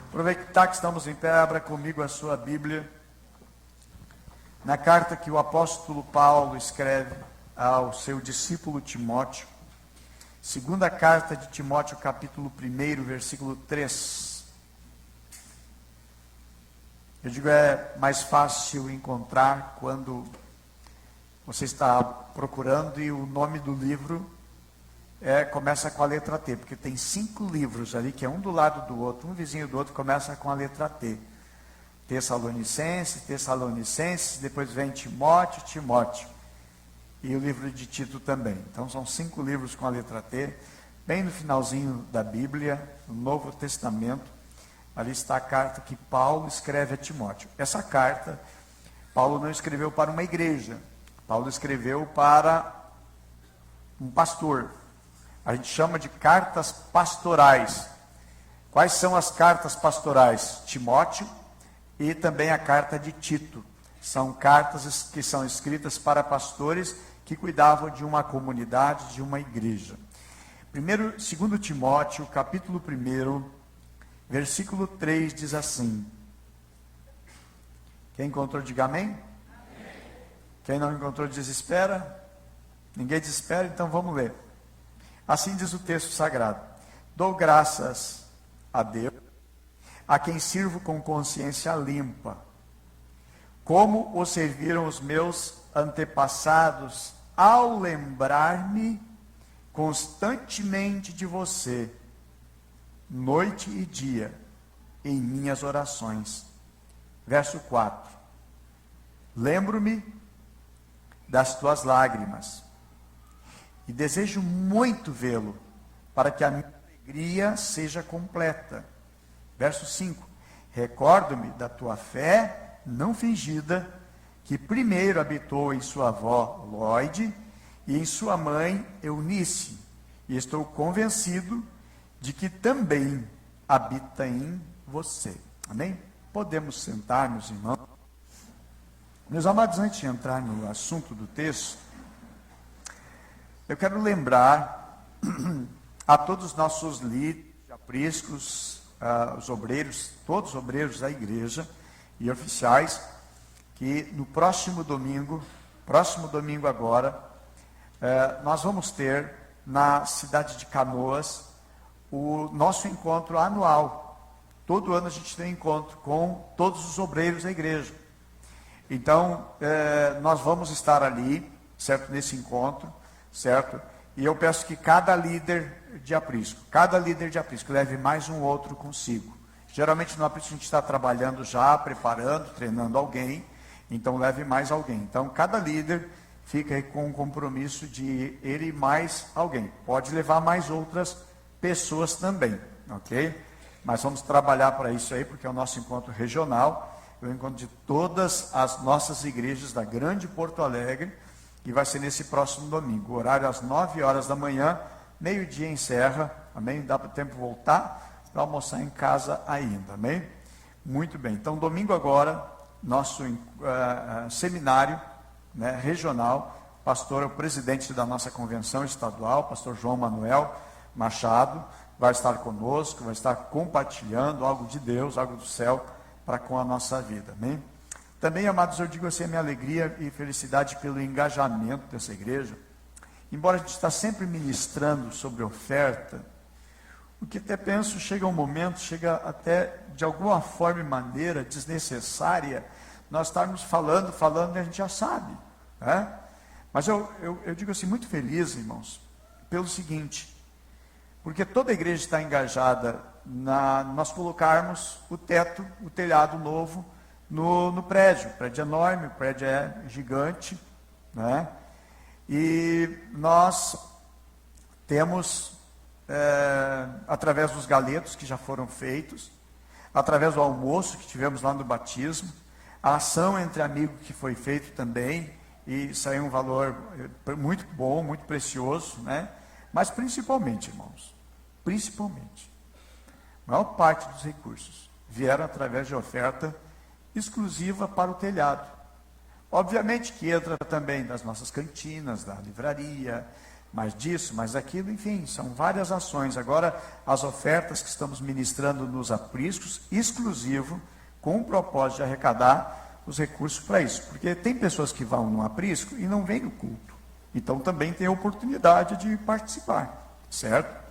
Aproveitar que estamos em pé, abra comigo a sua Bíblia, na carta que o apóstolo Paulo escreve ao seu discípulo Timóteo, segunda carta de Timóteo, capítulo 1, versículo 3. Eu digo, é mais fácil encontrar quando você está procurando e o nome do livro começa com a letra T, porque tem 5 livros ali, que é um do lado do outro, um vizinho do outro, começa com a letra T. Tessalonicenses, depois vem Timóteo, e o livro de Tito também. Então são 5 livros com a letra T, bem no finalzinho da Bíblia, no Novo Testamento, ali está a carta que Paulo escreve a Timóteo. Essa carta, Paulo não escreveu para uma igreja, Paulo escreveu para um pastor. A gente chama de cartas pastorais. Quais são as cartas pastorais? Timóteo e também a carta de Tito. São cartas que são escritas para pastores que cuidavam de uma comunidade, de uma igreja. 2 Timóteo, capítulo 1, versículo 3 diz assim. Quem encontrou, diga amém. Amém. Quem não encontrou, desespera. Ninguém desespera, então vamos ler. Assim diz o texto sagrado: dou graças a Deus, a quem sirvo com consciência limpa, como o serviram os meus antepassados, ao lembrar-me constantemente de você, noite e dia, em minhas orações. Verso 4. Lembro-me das tuas lágrimas, e desejo muito vê-lo, para que a minha alegria seja completa. Verso 5. Recordo-me da tua fé não fingida, que primeiro habitou em sua avó Lóide e em sua mãe Eunice, e estou convencido de que também habita em você. Amém? Podemos sentar, meus irmãos. Meus amados, antes de entrar no assunto do texto, eu quero lembrar a todos os nossos líderes, apriscos, os obreiros, todos os obreiros da igreja e oficiais, que no próximo domingo agora, nós vamos ter na cidade de Canoas o nosso encontro anual. Todo ano a gente tem encontro com todos os obreiros da igreja. Então, nós vamos estar ali, certo, nesse encontro, certo? E eu peço que cada líder de aprisco leve mais um outro consigo. Geralmente no aprisco a gente está trabalhando já, preparando, treinando alguém, então leve mais alguém. Então cada líder fica aí com o compromisso de ele mais alguém. Pode levar mais outras pessoas também, ok? Mas vamos trabalhar para isso aí, porque é o nosso encontro regional, é o encontro de todas as nossas igrejas da Grande Porto Alegre, e vai ser nesse próximo domingo, horário às 9 horas da manhã, meio-dia encerra, amém? Dá para o tempo voltar para almoçar em casa ainda, amém? Muito bem, então domingo agora, nosso seminário, né, regional, o presidente da nossa convenção estadual, pastor João Manuel Machado, vai estar conosco, vai estar compartilhando algo de Deus, algo do céu, para com a nossa vida, amém? Também, amados, eu digo assim, a minha alegria e felicidade pelo engajamento dessa igreja. Embora a gente está sempre ministrando sobre oferta, o que até penso, chega até de alguma forma e maneira desnecessária, nós estarmos falando e a gente já sabe, né? Mas eu digo assim, muito feliz, irmãos, pelo seguinte, porque toda a igreja está engajada nós colocarmos o telhado novo, no prédio. O prédio é enorme, o prédio é gigante, né? E nós temos, através dos galetos que já foram feitos, através do almoço que tivemos lá no batismo, a ação entre amigos que foi feito também, e saiu um valor muito bom, muito precioso, né? Mas principalmente, irmãos, a maior parte dos recursos vieram através de oferta exclusiva para o telhado. Obviamente que entra também das nossas cantinas, da livraria, mais disso, mais aquilo, enfim, são várias ações. Agora, as ofertas que estamos ministrando nos apriscos, exclusivo, com o propósito de arrecadar os recursos para isso. Porque tem pessoas que vão no aprisco e não vêm no culto. Então, também tem a oportunidade de participar, certo?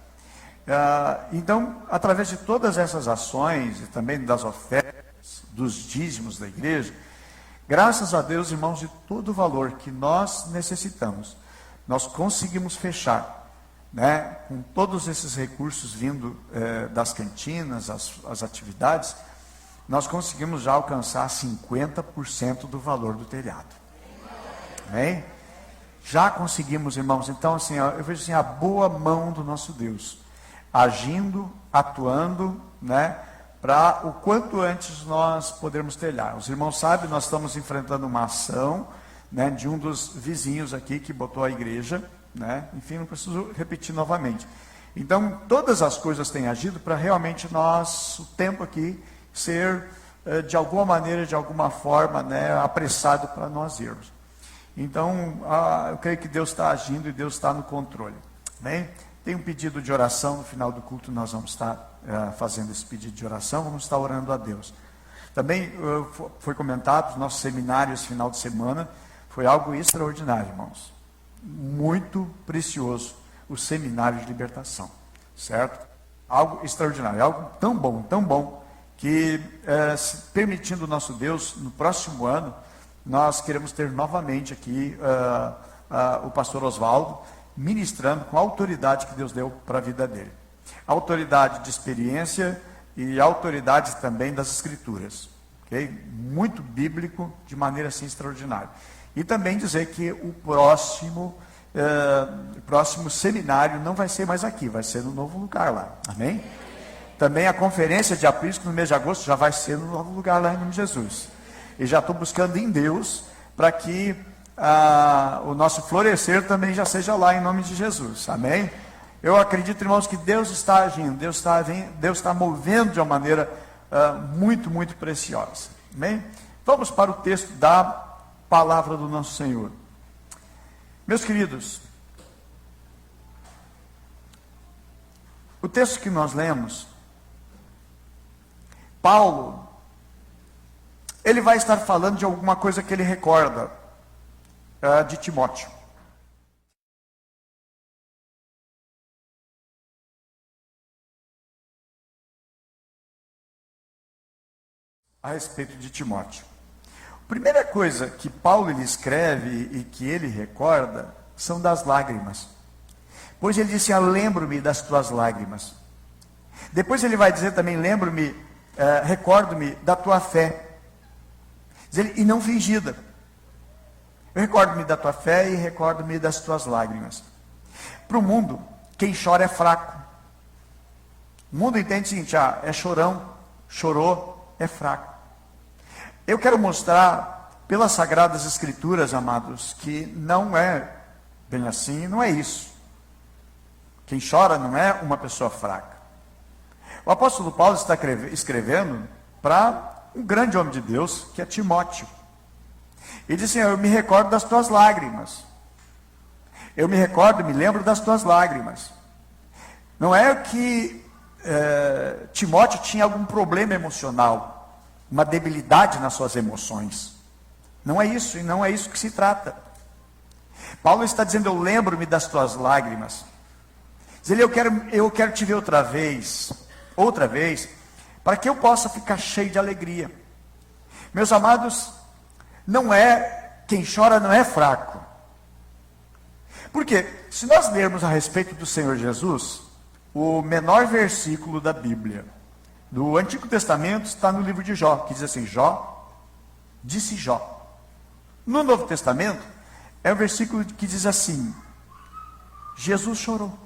Então, através de todas essas ações e também das ofertas, dos dízimos da igreja, graças a Deus, irmãos, de todo o valor que nós necessitamos, nós conseguimos fechar, né, com todos esses recursos vindo das cantinas, as atividades, nós conseguimos já alcançar 50% do valor do telhado. Amém? Já conseguimos, irmãos. Então, assim, eu vejo assim, a boa mão do nosso Deus, agindo, atuando, né, para o quanto antes nós podermos telhar. Os irmãos sabem, nós estamos enfrentando uma ação, né, de um dos vizinhos aqui que botou a igreja, né, enfim, não preciso repetir novamente. Então, todas as coisas têm agido para realmente nós, o tempo aqui, ser, de alguma maneira, de alguma forma, né, apressado para nós irmos. Então, eu creio que Deus está agindo e Deus está no controle. Bem, tem um pedido de oração, no final do culto nós vamos estar fazendo esse pedido de oração, vamos estar orando a Deus. Também foi comentado, os nossos seminários final de semana, foi algo extraordinário, irmãos. Muito precioso, o seminário de libertação, certo? Algo extraordinário, algo tão bom, que, permitindo o nosso Deus, no próximo ano, nós queremos ter novamente aqui o pastor Oswaldo, ministrando com a autoridade que Deus deu para a vida dele. Autoridade de experiência e autoridade também das escrituras. Okay? Muito bíblico, de maneira assim extraordinária. E também dizer que o próximo seminário não vai ser mais aqui, vai ser no novo lugar lá. Amém? Também a conferência de aprisco no mês de agosto já vai ser no novo lugar lá em nome de Jesus. E já estou buscando em Deus para que o nosso florescer também já seja lá em nome de Jesus. Amém? Eu acredito, irmãos, que Deus está agindo, Deus está movendo de uma maneira muito preciosa. Amém? Vamos para o texto da palavra do nosso Senhor. Meus queridos, o texto que nós lemos, Paulo, ele vai estar falando de alguma coisa que ele recorda de Timóteo. A respeito de Timóteo. A primeira coisa que Paulo ele escreve e que ele recorda são das lágrimas. Pois ele disse, lembro-me das tuas lágrimas. Depois ele vai dizer também, lembro-me, recordo-me da tua fé. Diz ele, e não fingida. Eu recordo-me da tua fé e recordo-me das tuas lágrimas. Para o mundo, quem chora é fraco. O mundo entende o seguinte, é chorão, chorou, é fraco. Eu quero mostrar, pelas Sagradas Escrituras, amados, que não é bem assim, não é isso. Quem chora não é uma pessoa fraca. O apóstolo Paulo está escrevendo para um grande homem de Deus, que é Timóteo. Ele diz assim, eu me recordo das tuas lágrimas. Eu me recordo, me lembro das tuas lágrimas. Não é que Timóteo tinha algum problema emocional, uma debilidade nas suas emoções. Não é isso, e não é isso que se trata. Paulo está dizendo, eu lembro-me das tuas lágrimas. Diz ele, eu quero te ver outra vez, para que eu possa ficar cheio de alegria. Meus amados, quem chora não é fraco. Porque, se nós lermos a respeito do Senhor Jesus, o menor versículo da Bíblia, do Antigo Testamento, está no livro de Jó, que diz assim, disse Jó. No Novo Testamento, é um versículo que diz assim, Jesus chorou.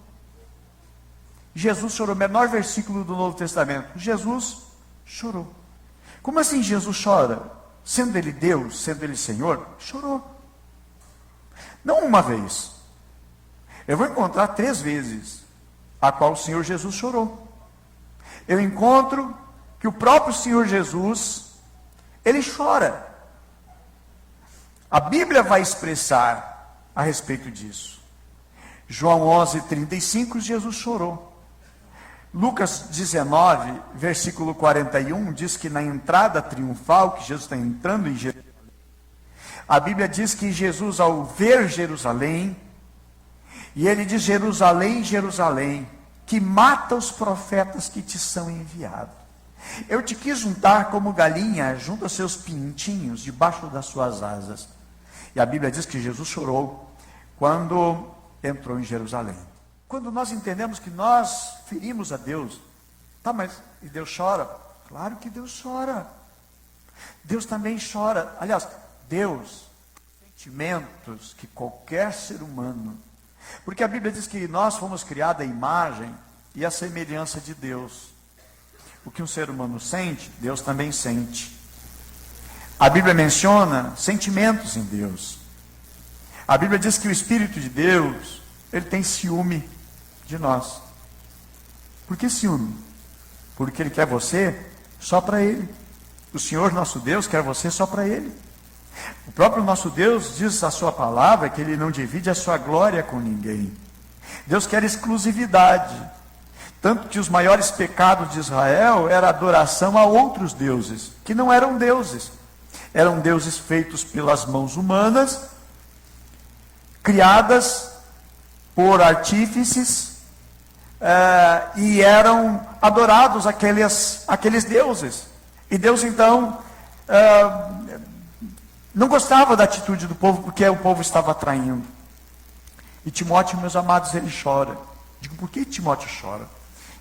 Jesus chorou, menor versículo do Novo Testamento, Jesus chorou. Como assim Jesus chora? Sendo ele Deus, sendo ele Senhor, chorou. Não uma vez. Eu vou encontrar 3 vezes a qual o Senhor Jesus chorou. Eu encontro que o próprio Senhor Jesus, ele chora. A Bíblia vai expressar a respeito disso. João 11:35, Jesus chorou. Lucas 19, versículo 41, diz que na entrada triunfal, que Jesus está entrando em Jerusalém, a Bíblia diz que Jesus, ao ver Jerusalém, e ele diz: Jerusalém, Jerusalém, que mata os profetas que te são enviados. Eu te quis juntar como galinha junto aos seus pintinhos, debaixo das suas asas. E a Bíblia diz que Jesus chorou quando entrou em Jerusalém. Quando nós entendemos que nós ferimos a Deus, tá, mas e Deus chora? Claro que Deus chora. Deus também chora. Aliás, Deus tem sentimentos que qualquer ser humano, porque a Bíblia diz que nós fomos criados à imagem e à semelhança de Deus. O que um ser humano sente, Deus também sente. A Bíblia menciona sentimentos em Deus. A Bíblia diz que o Espírito de Deus, ele tem ciúme de nós. Por que ciúme? Porque ele quer você só para ele. O Senhor nosso Deus quer você só para ele. O próprio nosso Deus diz a sua palavra que ele não divide a sua glória com ninguém. Deus quer exclusividade. Tanto que os maiores pecados de Israel era a adoração a outros deuses, que não eram deuses. Eram deuses feitos pelas mãos humanas, criadas por artífices, e eram adorados aqueles deuses. E Deus então não gostava da atitude do povo, porque o povo estava traindo. E Timóteo, meus amados, ele chora. Digo, por que Timóteo chora?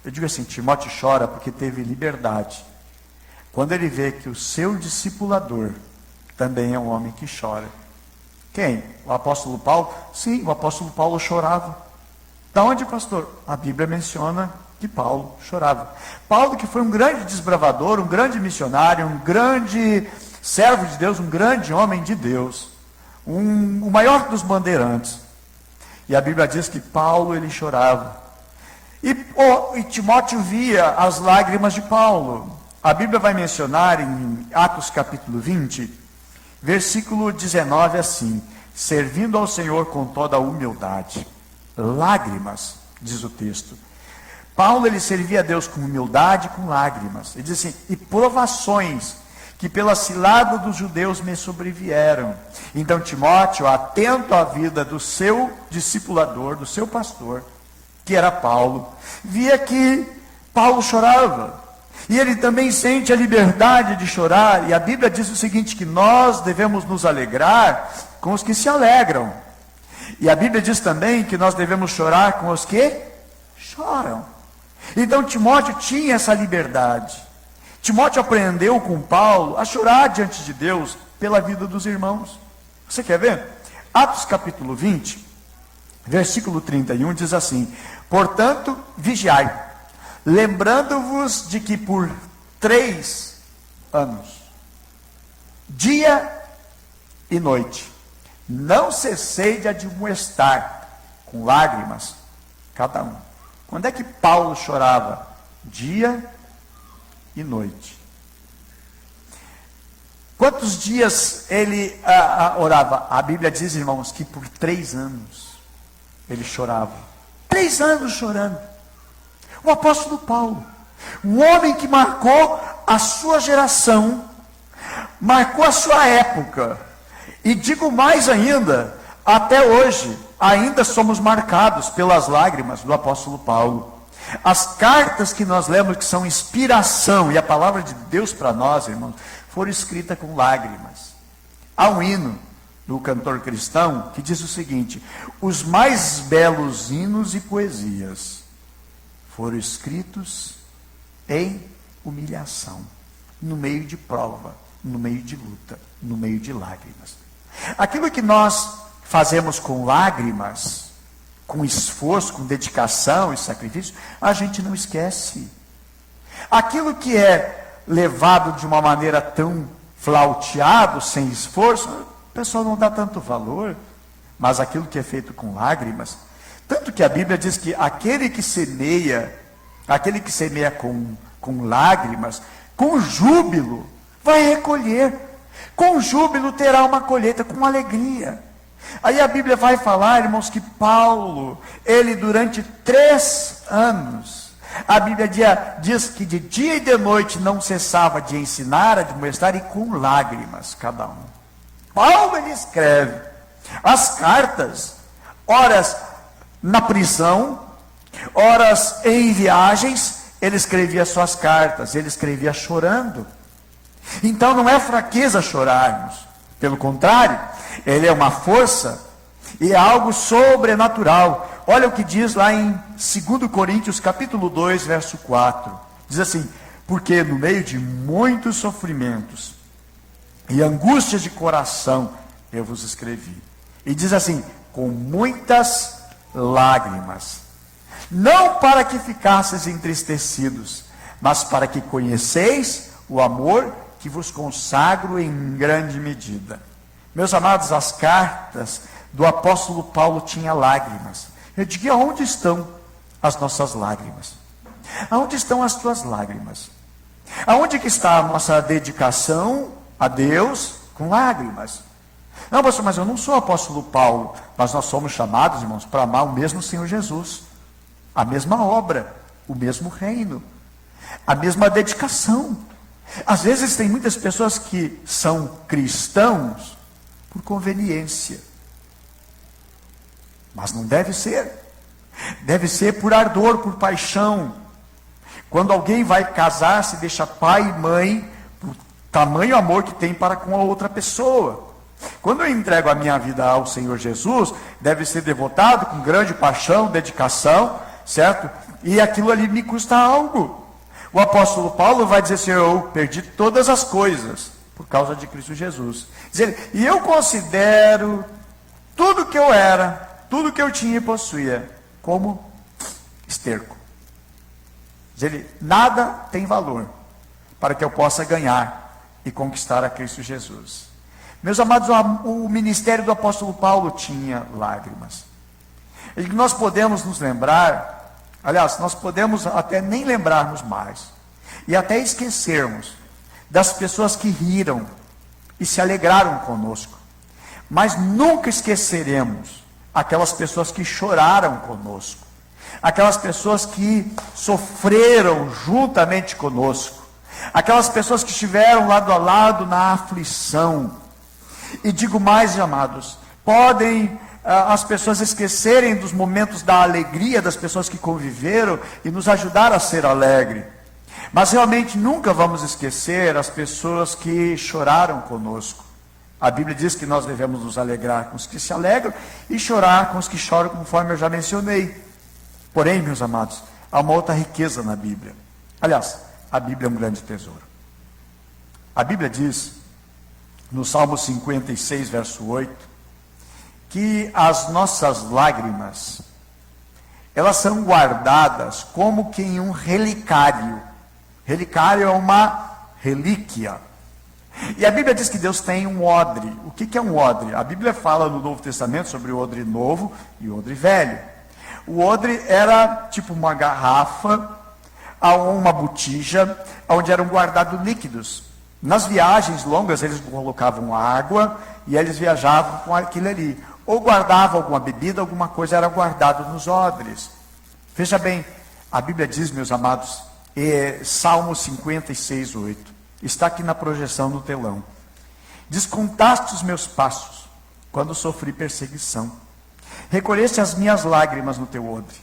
Eu digo assim, Timóteo chora porque teve liberdade. Quando ele vê que o seu discipulador também é um homem que chora. Quem? O apóstolo Paulo? Sim, o apóstolo Paulo chorava. Da onde, pastor? A Bíblia menciona que Paulo chorava. Paulo, que foi um grande desbravador, um grande missionário, um grande servo de Deus, um grande homem de Deus, o maior dos bandeirantes. E a Bíblia diz que Paulo, ele chorava. E Timóteo via as lágrimas de Paulo. A Bíblia vai mencionar em Atos capítulo 20, versículo 19 assim: servindo ao Senhor com toda a humildade. Lágrimas, diz o texto. Paulo, ele servia a Deus com humildade e com lágrimas. Ele diz assim: e provações que pela cilada dos judeus me sobrevieram. Então Timóteo, atento à vida do seu discipulador, do seu pastor, que era Paulo, via que Paulo chorava. E ele também sente a liberdade de chorar. E a Bíblia diz o seguinte, que nós devemos nos alegrar com os que se alegram. E a Bíblia diz também que nós devemos chorar com os que choram. Então Timóteo tinha essa liberdade. Timóteo aprendeu com Paulo a chorar diante de Deus pela vida dos irmãos. Você quer ver? Atos capítulo 20, versículo 31 diz assim: portanto, vigiai, lembrando-vos de que por 3 anos, dia e noite, não cessei de admoestar com lágrimas cada um. Quando é que Paulo chorava? Dia e noite. Quantos dias ele orava? A Bíblia diz, irmãos, que por 3 anos ele chorava. 3 anos chorando. O apóstolo Paulo, um homem que marcou a sua geração, marcou a sua época, e digo mais ainda, até hoje, ainda somos marcados pelas lágrimas do apóstolo Paulo. As cartas que nós lemos, que são inspiração, e a palavra de Deus para nós, irmãos, foram escritas com lágrimas. Há um hino do cantor cristão que diz o seguinte: os mais belos hinos e poesias foram escritos em humilhação, no meio de prova, no meio de luta, no meio de lágrimas. Aquilo que nós fazemos com lágrimas, com esforço, com dedicação e sacrifício, a gente não esquece. Aquilo que é levado de uma maneira tão flauteado, sem esforço, o pessoal não dá tanto valor. Mas aquilo que é feito com lágrimas, tanto que a Bíblia diz que aquele que semeia com lágrimas, com júbilo, vai recolher. Com júbilo terá uma colheita, com alegria. Aí a Bíblia vai falar, irmãos, que Paulo, ele durante 3 anos, a Bíblia diz que de dia e de noite não cessava de ensinar, admoestar, e com lágrimas cada um. Paulo, ele escreve as cartas, horas na prisão, horas em viagens, ele escrevia suas cartas, ele escrevia chorando. Então não é fraqueza chorarmos, pelo contrário, ele é uma força e é algo sobrenatural. Olha o que diz lá em 2 Coríntios capítulo 2, verso 4. Diz assim: porque no meio de muitos sofrimentos e angústias de coração eu vos escrevi. E diz assim: com muitas lágrimas, não para que ficasseis entristecidos, mas para que conheceis o amor que vos consagro em grande medida. Meus amados, as cartas do apóstolo Paulo tinham lágrimas. Eu digo: aonde estão as nossas lágrimas? Aonde estão as tuas lágrimas? Aonde que está a nossa dedicação a Deus com lágrimas? Não, pastor, mas eu não sou apóstolo Paulo. Mas nós somos chamados, irmãos, para amar o mesmo Senhor Jesus, a mesma obra, o mesmo reino, a mesma dedicação. Às vezes tem muitas pessoas que são cristãos por conveniência, mas não deve ser. Deve ser por ardor, por paixão. Quando alguém vai casar, se deixa pai e mãe por tamanho amor que tem para com a outra pessoa. Quando eu entrego a minha vida ao Senhor Jesus, deve ser devotado com grande paixão, dedicação, certo? E aquilo ali me custa algo. O apóstolo Paulo vai dizer assim: eu perdi todas as coisas por causa de Cristo Jesus. Diz ele: e eu considero tudo que eu era, tudo que eu tinha e possuía, como esterco. Diz ele: nada tem valor para que eu possa ganhar e conquistar a Cristo Jesus. Meus amados, o ministério do apóstolo Paulo tinha lágrimas. E nós podemos nos lembrar, aliás, nós podemos até nem lembrarmos mais, e até esquecermos das pessoas que riram e se alegraram conosco, mas nunca esqueceremos aquelas pessoas que choraram conosco, aquelas pessoas que sofreram juntamente conosco, aquelas pessoas que estiveram lado a lado na aflição. E digo mais, amados, podem as pessoas esquecerem dos momentos da alegria das pessoas que conviveram e nos ajudar a ser alegre, mas realmente nunca vamos esquecer as pessoas que choraram conosco. A Bíblia diz que nós devemos nos alegrar com os que se alegram e chorar com os que choram, conforme eu já mencionei. Porém, meus amados, há uma outra riqueza na Bíblia. Aliás, a Bíblia é um grande tesouro. A Bíblia diz, no Salmo 56, verso 8, que as nossas lágrimas, elas são guardadas como que em um relicário. Relicário é uma relíquia. E a Bíblia diz que Deus tem um odre. O que é um odre? A Bíblia fala no Novo Testamento sobre o odre novo e o odre velho. O odre era tipo uma garrafa, uma botija, onde eram guardados líquidos. Nas viagens longas, eles colocavam água e eles viajavam com aquilo ali. Ou guardavam alguma bebida, alguma coisa era guardado nos odres. Veja bem, a Bíblia diz, meus amados, Salmo 56, 8. Está aqui na projeção no telão. Diz: contaste os meus passos, quando sofri perseguição. Recolheste as minhas lágrimas no teu odre.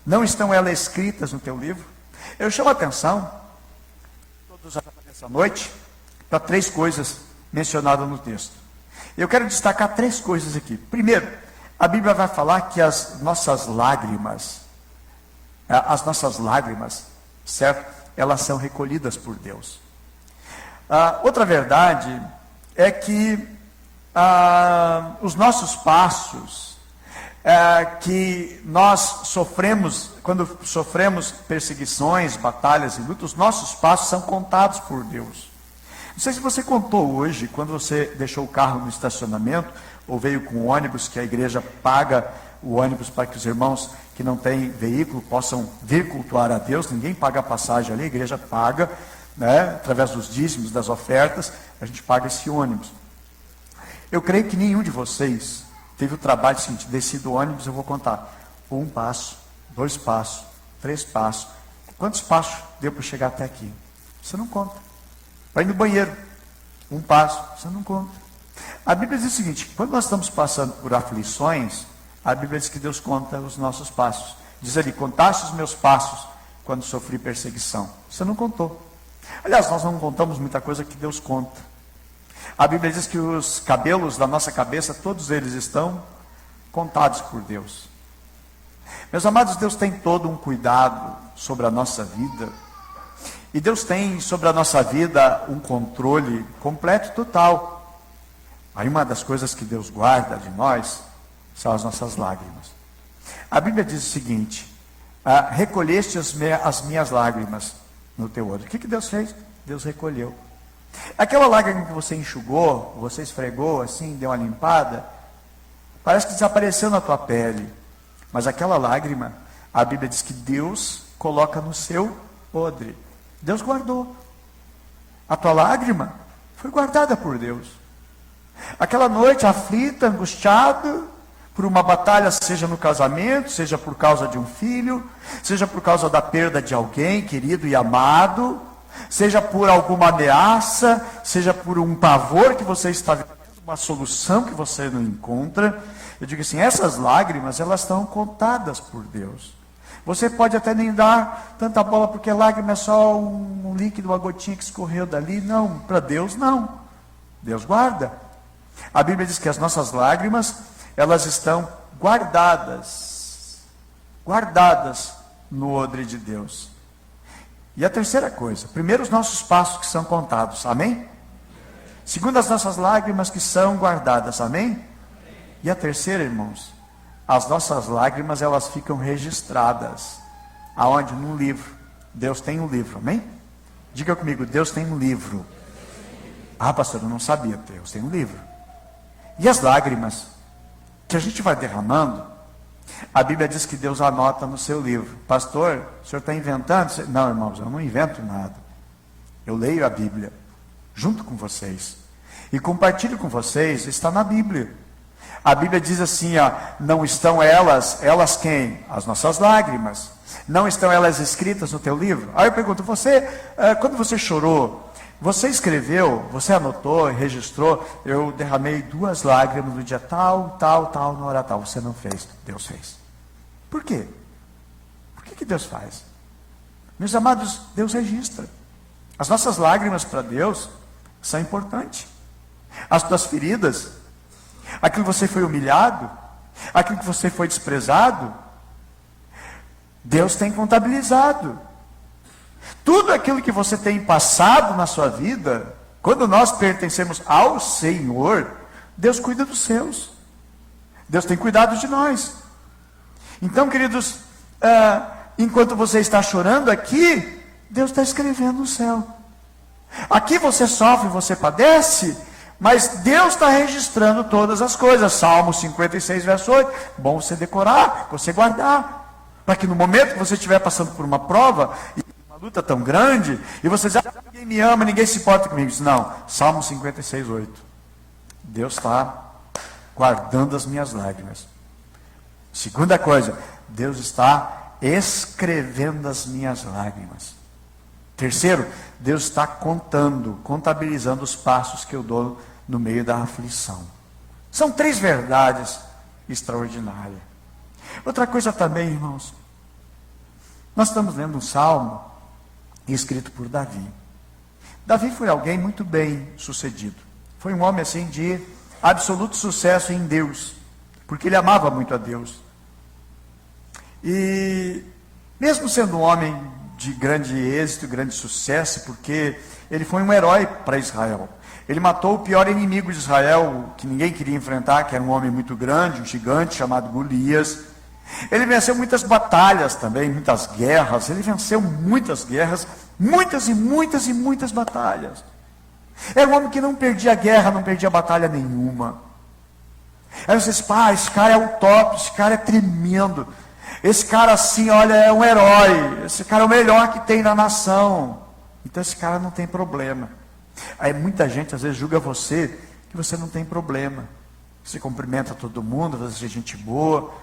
Não estão elas escritas no teu livro? Eu chamo a atenção, todos essa noite, para 3 coisas mencionadas no texto. Eu quero destacar 3 coisas aqui. Primeiro, a Bíblia vai falar que as nossas lágrimas, certo? Elas são recolhidas por Deus. Outra verdade é que os nossos passos, que nós sofremos, quando sofremos perseguições, batalhas e lutas, os nossos passos são contados por Deus. Não sei se você contou hoje, quando você deixou o carro no estacionamento, ou veio com o ônibus, que a igreja paga o ônibus para que os irmãos que não têm veículo possam vir cultuar a Deus. Ninguém paga a passagem ali, a igreja paga, né, através dos dízimos, das ofertas, a gente paga esse ônibus. Eu creio que nenhum de vocês teve o trabalho seguinte: desci do ônibus, eu vou contar. 1 passo, 2 passos, 3 passos. Quantos passos deu para chegar até aqui? Você não conta. Vai no banheiro. 1 passo, você não conta. A Bíblia diz o seguinte: quando nós estamos passando por aflições, a Bíblia diz que Deus conta os nossos passos. Diz ali: contaste os meus passos quando sofri perseguição. Você não contou. Aliás, nós não contamos muita coisa que Deus conta. A Bíblia diz que os cabelos da nossa cabeça, todos eles estão contados por Deus. Meus amados, Deus tem todo um cuidado sobre a nossa vida. E Deus tem sobre a nossa vida um controle completo e total. Aí uma das coisas que Deus guarda de nós são as nossas lágrimas. A Bíblia diz o seguinte: recolheste as minhas lágrimas no teu odre. O que Deus fez? Deus recolheu. Aquela lágrima que você enxugou, você esfregou assim, deu uma limpada, parece que desapareceu na tua pele. Mas aquela lágrima, a Bíblia diz que Deus coloca no seu odre. Deus guardou. A tua lágrima foi guardada por Deus. Aquela noite aflita, angustiado por uma batalha, seja no casamento, seja por causa de um filho, seja por causa da perda de alguém querido e amado, seja por alguma ameaça, seja por um pavor que você está vivendo, uma solução que você não encontra. Eu digo assim: essas lágrimas, elas estão contadas por Deus. Você pode até nem dar tanta bola, porque lágrima é só um líquido, uma gotinha que escorreu dali. Não, para Deus não. Deus guarda. A Bíblia diz que as nossas lágrimas, elas estão guardadas no odre de Deus. E a terceira coisa: primeiro, os nossos passos que são contados, amém? Segundo, as nossas lágrimas que são guardadas, amém? E a terceira, irmãos, as nossas lágrimas, elas ficam registradas. Aonde? Num livro. Deus tem um livro, amém? Diga comigo: Deus tem um livro. Ah, pastor, eu não sabia. Deus tem um livro. E as lágrimas que a gente vai derramando, a Bíblia diz que Deus anota no seu livro. Pastor, o senhor está inventando? Não, irmãos, eu não invento nada. Eu leio a Bíblia junto com vocês e compartilho com vocês. Está na Bíblia. A Bíblia diz assim: não estão elas quem? As nossas lágrimas. Não estão elas escritas no teu livro? Aí eu pergunto: quando você chorou, você escreveu, você anotou, registrou? Eu derramei 2 lágrimas no dia tal, na hora tal. Você não fez, Deus fez. Por quê? Por que Deus faz? Meus amados, Deus registra. As nossas lágrimas para Deus são importantes. As tuas feridas, aquilo que você foi humilhado, aquilo que você foi desprezado, Deus tem contabilizado. Tudo aquilo que você tem passado na sua vida, quando nós pertencemos ao Senhor, Deus cuida dos seus. Deus tem cuidado de nós. Então, queridos, enquanto você está chorando aqui, Deus está escrevendo no céu. Aqui você sofre, você padece, mas Deus está registrando todas as coisas. Salmo 56, verso 8. Bom você decorar, você guardar, para que no momento que você estiver passando por uma prova, uma luta tão grande, e você diz: ninguém me ama, ninguém se importa comigo. Não, Salmo 56, 8. Deus está guardando as minhas lágrimas. Segunda coisa, Deus está escrevendo as minhas lágrimas. Terceiro, Deus está contabilizando os passos que eu dou no meio da aflição. São 3 verdades extraordinárias. Outra coisa também, irmãos, nós estamos lendo um salmo escrito por Davi. Davi foi alguém muito bem sucedido. Foi um homem assim de absoluto sucesso em Deus, porque ele amava muito a Deus. E mesmo sendo um homem de grande êxito, grande sucesso, porque ele foi um herói para Israel. Ele matou o pior inimigo de Israel, que ninguém queria enfrentar, que era um homem muito grande, um gigante chamado Golias. Ele venceu muitas batalhas também, muitas guerras. Ele venceu muitas guerras, muitas e muitas e muitas batalhas. Era um homem que não perdia guerra, não perdia batalha nenhuma. Aí vocês, esse cara é o top, esse cara é tremendo. Esse cara assim, olha, é um herói. Esse cara é o melhor que tem na nação. Então esse cara não tem problema. Aí muita gente às vezes julga você que você não tem problema. você cumprimenta todo mundo, você é gente boa,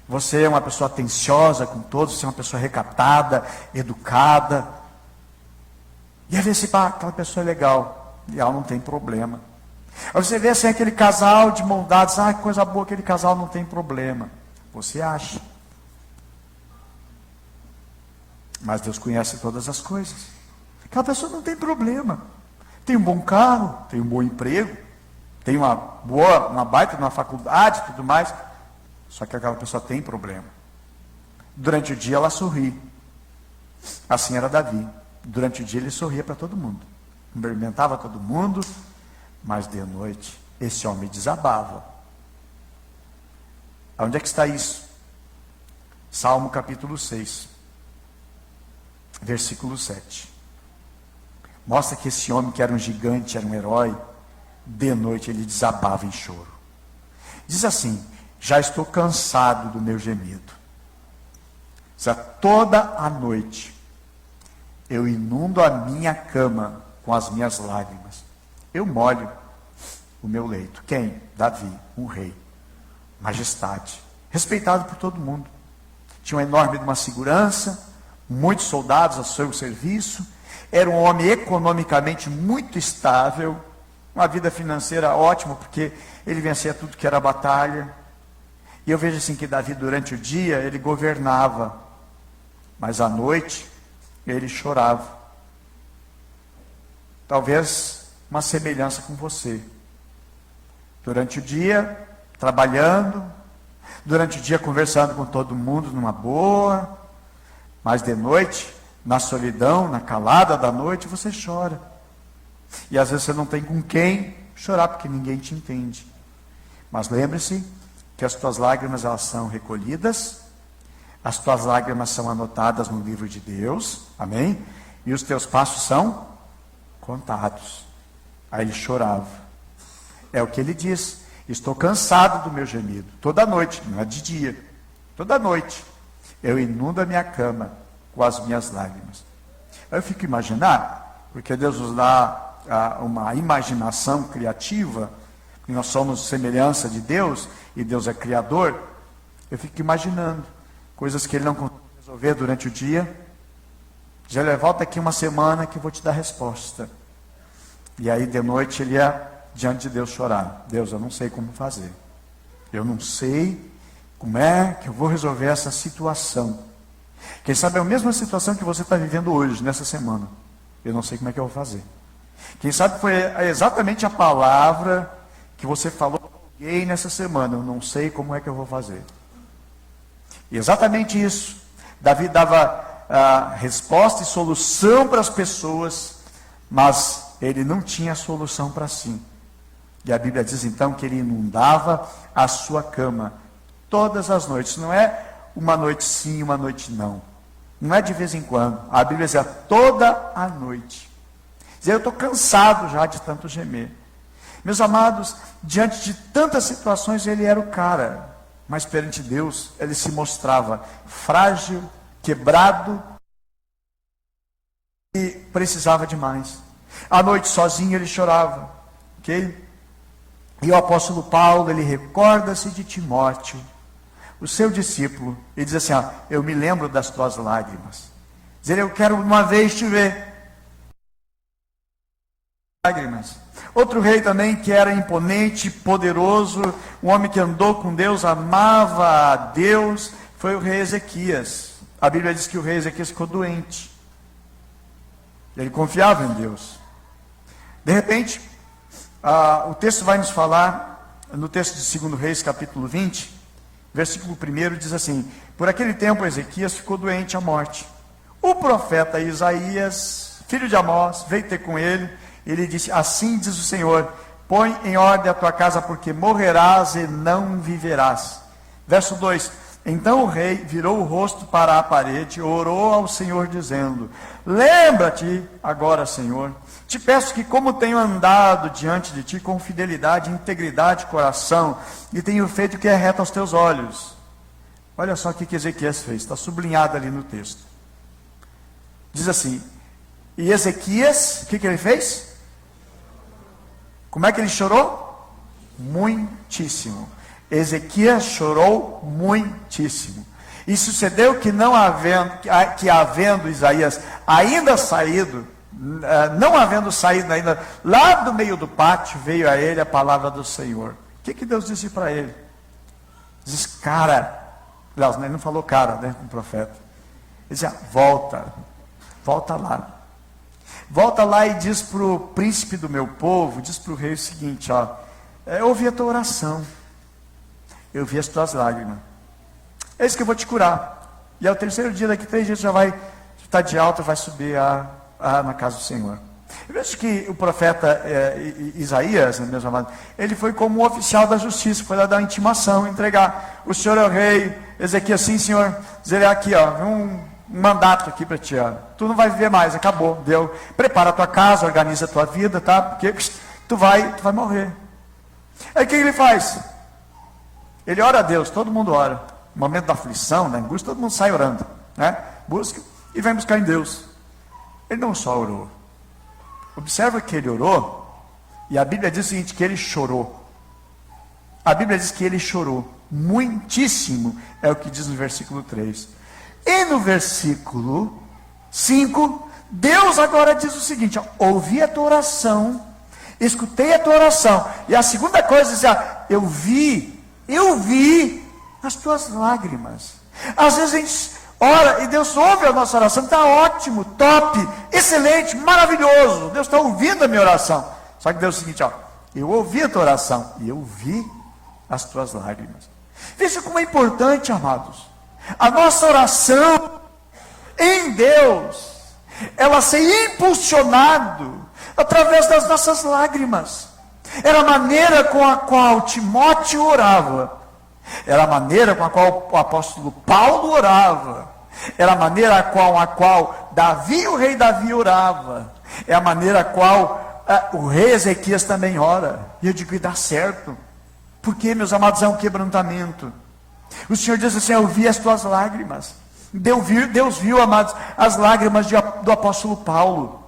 você é uma pessoa atenciosa com todos, você é uma pessoa recatada, educada. E às vezes você fala, aquela pessoa é legal, e ela não tem problema. Aí você vê assim aquele casal de mão dadas, que coisa boa, aquele casal não tem problema. Você acha. Mas Deus conhece todas as coisas. Aquela pessoa não tem problema. Tem um bom carro, tem um bom emprego, tem uma baita numa faculdade e tudo mais. Só que aquela pessoa tem problema. Durante o dia ela sorri. Assim era Davi. Durante o dia ele sorria para todo mundo. Cumprimentava todo mundo. Mas de noite, esse homem desabava. Onde é que está isso? Salmo capítulo 6, versículo 7. Mostra que esse homem, que era um gigante, era um herói, de noite ele desabava em choro. Diz assim: já estou cansado do meu gemido. Toda a noite eu inundo a minha cama com as minhas lágrimas. Eu molho o meu leito. Quem? Davi, um rei, majestade, respeitado por todo mundo. Tinha uma enorme uma segurança, muitos soldados a seu serviço. Era um homem economicamente muito estável, uma vida financeira ótima, porque ele vencia tudo que era batalha. E eu vejo assim que Davi, durante o dia, ele governava, mas à noite ele chorava. Talvez uma semelhança com você. Durante o dia, trabalhando, durante o dia conversando com todo mundo numa boa, mas de noite, na solidão, na calada da noite, você chora. E às vezes você não tem com quem chorar, porque ninguém te entende. Mas lembre-se que as tuas lágrimas, elas são recolhidas, as tuas lágrimas são anotadas no livro de Deus, amém? E os teus passos são contados. Aí ele chorava. É o que ele diz: estou cansado do meu gemido. Toda noite, não é de dia, toda noite eu inundo a minha cama com as minhas lágrimas. Aí eu fico imaginando, porque Deus nos dá uma imaginação criativa, porque nós somos semelhança de Deus, e Deus é criador. Eu fico imaginando coisas que ele não consegue resolver durante o dia. Já ele volta aqui uma semana que eu vou te dar resposta. E aí de noite ele ia diante de Deus chorar: Deus, eu não sei como fazer, eu não sei como é que eu vou resolver essa situação. Quem sabe é a mesma situação que você está vivendo hoje, nessa semana. Eu não sei como é que eu vou fazer. Quem sabe foi exatamente a palavra que você falou para alguém nessa semana: eu não sei como é que eu vou fazer. E exatamente isso. Davi dava resposta e solução para as pessoas, mas ele não tinha solução para si. E a Bíblia diz então que ele inundava a sua cama todas as noites. Não é uma noite sim, uma noite não. Não é de vez em quando. A Bíblia diz toda a noite. Dizer, eu estou cansado já de tanto gemer. Meus amados, diante de tantas situações, ele era o cara. Mas perante Deus, ele se mostrava frágil, quebrado e precisava de mais. À noite, sozinho, ele chorava. Ok? E o apóstolo Paulo, ele recorda-se de Timóteo, o seu discípulo, e diz assim: eu me lembro das tuas lágrimas. Diz ele: eu quero uma vez te ver. Lágrimas. Outro rei também que era imponente, poderoso, um homem que andou com Deus, amava a Deus, foi o rei Ezequias. A Bíblia diz que o rei Ezequias ficou doente. Ele confiava em Deus. De repente, o texto vai nos falar, no texto de 2 Reis, capítulo 20, versículo 1, diz assim: por aquele tempo Ezequias ficou doente à morte. O profeta Isaías, filho de Amós, veio ter com ele. Ele disse: assim diz o Senhor, põe em ordem a tua casa, porque morrerás e não viverás. Verso 2: então o rei virou o rosto para a parede, orou ao Senhor dizendo: lembra-te agora, Senhor, te peço que, como tenho andado diante de ti com fidelidade e integridade de coração, e tenho feito o que é reto aos teus olhos. Olha só o que Ezequias fez, está sublinhado ali no texto. Diz assim: e Ezequias, o que ele fez? Como é que ele chorou? muitíssimo. Ezequias chorou muitíssimo. E sucedeu que havendo Isaías ainda saído, não havendo saído ainda, lá do meio do pátio veio a ele a palavra do Senhor. O que Deus disse para ele? Diz, cara, ele não falou cara, né, com o profeta. Ele dizia, volta lá. Volta lá e diz para o príncipe do meu povo, diz para o rei o seguinte, ó, eu ouvi a tua oração, eu vi as tuas lágrimas, é isso que eu vou te curar. E ao terceiro dia, daqui 3 dias, já vai estar de alta, vai subir na casa do Senhor. Eu vejo que o profeta Isaías, meus amados, ele foi como um oficial da justiça, foi lá dar uma intimação, entregar. O senhor é o rei, Ezequias, sim senhor, dizer aqui, ó, um mandato aqui para ti, ó. Tu não vai viver mais, acabou, deu. Prepara a tua casa, organiza a tua vida, tá? Porque tu vai morrer. Aí o que ele faz? Ele ora a Deus, todo mundo ora. No momento da aflição, da angústia, todo mundo sai orando, né? Busca e vem buscar em Deus. Ele não só orou. Observa que ele orou, e a Bíblia diz o seguinte, que ele chorou. A Bíblia diz que ele chorou. Muitíssimo, é o que diz no versículo 3. E no versículo 5, Deus agora diz o seguinte, ó, ouvi a tua oração, escutei a tua oração. E a segunda coisa diz, eu vi as tuas lágrimas. Às vezes a gente ora e Deus ouve a nossa oração, está ótimo, top, excelente, maravilhoso. Deus está ouvindo a minha oração. Só que Deus diz o seguinte, ó, eu ouvi a tua oração e eu vi as tuas lágrimas. Veja como é importante, amados, a nossa oração em Deus, ela ser impulsionado através das nossas lágrimas. Era a maneira com a qual Timóteo orava. Era a maneira com a qual o apóstolo Paulo orava. Era a maneira a qual Davi, o rei Davi, orava. É a maneira a qual o rei Ezequias também ora. E eu digo, e dá certo. Porque, meus amados, é um quebrantamento. O Senhor diz assim, eu vi as tuas lágrimas. Deus viu, amados, as lágrimas do apóstolo Paulo,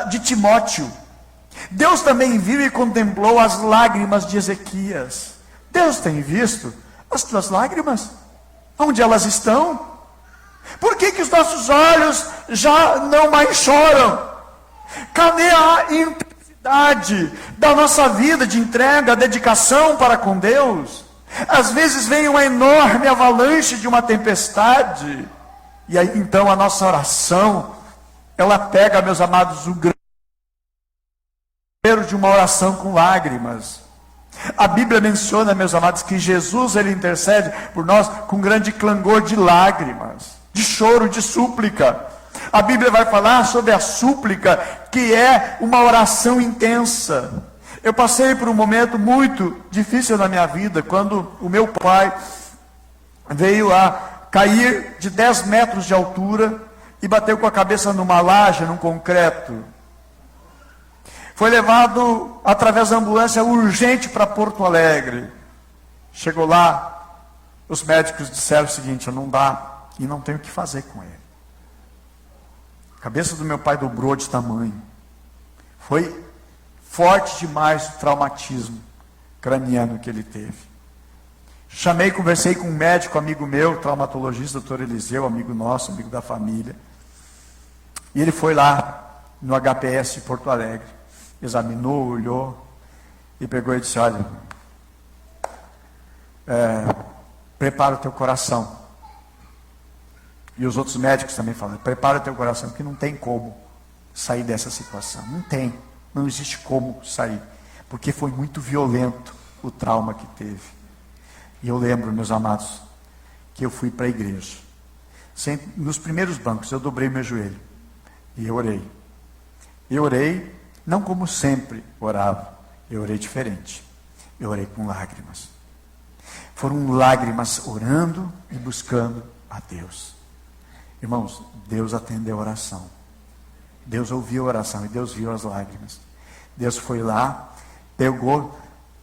de Timóteo. Deus também viu e contemplou as lágrimas de Ezequias. Deus tem visto as tuas lágrimas. Onde elas estão? Por que os nossos olhos já não mais choram? Cadê a intensidade da nossa vida de entrega, dedicação para com Deus? Às vezes vem uma enorme avalanche de uma tempestade, e aí então a nossa oração, ela pega, meus amados, o grande de uma oração com lágrimas. A Bíblia menciona, meus amados, que Jesus, ele intercede por nós com grande clangor de lágrimas, de choro, de súplica. A Bíblia vai falar sobre a súplica, que é uma oração intensa. Eu passei por um momento muito difícil na minha vida, quando o meu pai veio a cair de 10 metros de altura e bateu com a cabeça numa laje, num concreto. Foi levado através da ambulância urgente para Porto Alegre. Chegou lá, os médicos disseram o seguinte, não dá, e não tem o que fazer com ele. A cabeça do meu pai dobrou de tamanho. Foi forte demais o traumatismo craniano que ele teve. Conversei com um médico, amigo meu, traumatologista, doutor Eliseu, amigo nosso, amigo da família. E ele foi lá no HPS de Porto Alegre. Examinou, olhou e pegou e disse, olha, prepara o teu coração. E os outros médicos também falaram, prepara o teu coração, porque não tem como sair dessa situação. Não existe como sair, porque foi muito violento o trauma que teve. E eu lembro, meus amados, que eu fui para a igreja. Nos primeiros bancos, eu dobrei meu joelho e eu orei. Eu orei, não como sempre orava, eu orei diferente. Eu orei com lágrimas. Foram lágrimas orando e buscando a Deus. Irmãos, Deus atendeu a oração. Deus ouviu a oração e Deus viu as lágrimas. Deus foi lá, pegou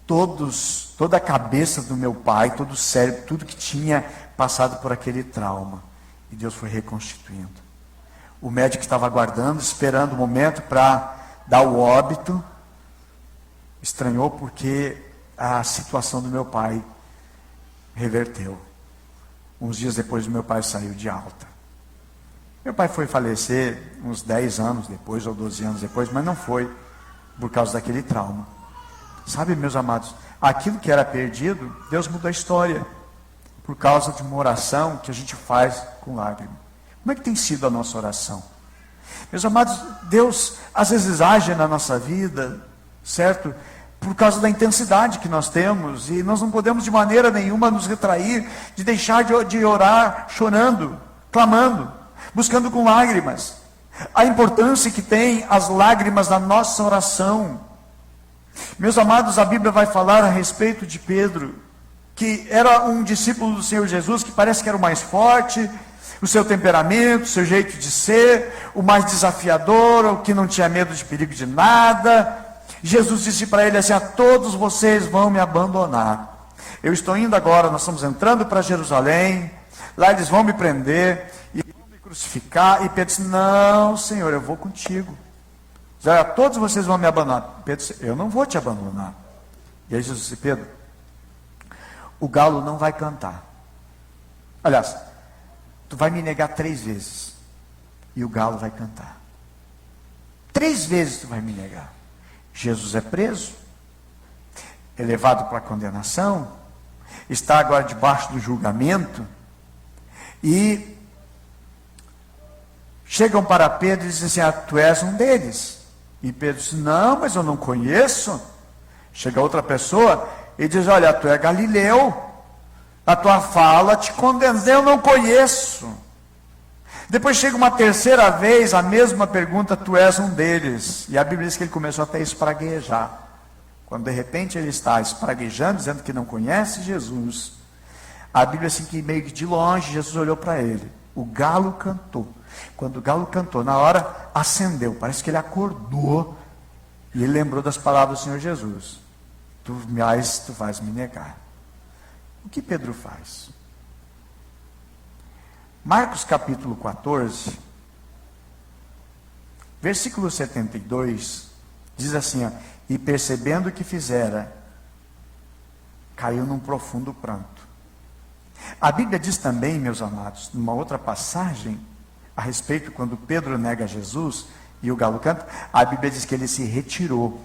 toda a cabeça do meu pai, todo o cérebro, tudo que tinha passado por aquele trauma. E Deus foi reconstituindo. O médico estava aguardando, esperando o momento para dar o óbito. Estranhou porque a situação do meu pai reverteu. Uns dias depois, meu pai saiu de alta. Meu pai foi falecer uns 10 anos depois, ou 12 anos depois, mas não foi por causa daquele trauma. Sabe, meus amados, aquilo que era perdido, Deus mudou a história, por causa de uma oração que a gente faz com lágrima. Como é que tem sido a nossa oração? Meus amados, Deus às vezes age na nossa vida, certo? Por causa da intensidade que nós temos, e nós não podemos de maneira nenhuma nos retrair, de deixar de orar chorando, clamando, buscando com lágrimas. A importância que tem as lágrimas na nossa oração. Meus amados, a Bíblia vai falar a respeito de Pedro, que era um discípulo do Senhor Jesus, que parece que era o mais forte, o seu temperamento, o seu jeito de ser, o mais desafiador, o que não tinha medo de perigo de nada. Jesus disse para ele assim: a todos vocês vão me abandonar. Eu estou indo agora, nós estamos entrando para Jerusalém, lá eles vão me prender e vão me crucificar. E Pedro disse: não, Senhor, eu vou contigo. Já todos vocês vão me abandonar. Pedro disse: eu não vou te abandonar. E aí Jesus disse: Pedro, o galo não vai cantar. Aliás, tu vai me negar 3 vezes e o galo vai cantar. 3 vezes tu vai me negar. Jesus é preso, é levado para a condenação, está agora debaixo do julgamento, e chegam para Pedro e dizem assim: ah, tu és um deles. E Pedro diz: não, mas eu não conheço. Chega outra pessoa e diz: olha, tu é Galileu, a tua fala te condena. Eu não conheço. Depois chega uma terceira vez, a mesma pergunta: tu és um deles. E a Bíblia diz que ele começou até a espraguejar. Quando de repente ele está espraguejando, dizendo que não conhece Jesus, a Bíblia assim que meio que de longe, Jesus olhou para ele. O galo cantou. Quando o galo cantou, na hora acendeu, parece que ele acordou, e ele lembrou das palavras do Senhor Jesus: tu vais me negar. O que Pedro faz? Marcos capítulo 14, versículo 72, diz assim: ó, e percebendo o que fizera, caiu num profundo pranto. A Bíblia diz também, meus amados, numa outra passagem, a respeito, quando Pedro nega Jesus e o galo canta, a Bíblia diz que ele se retirou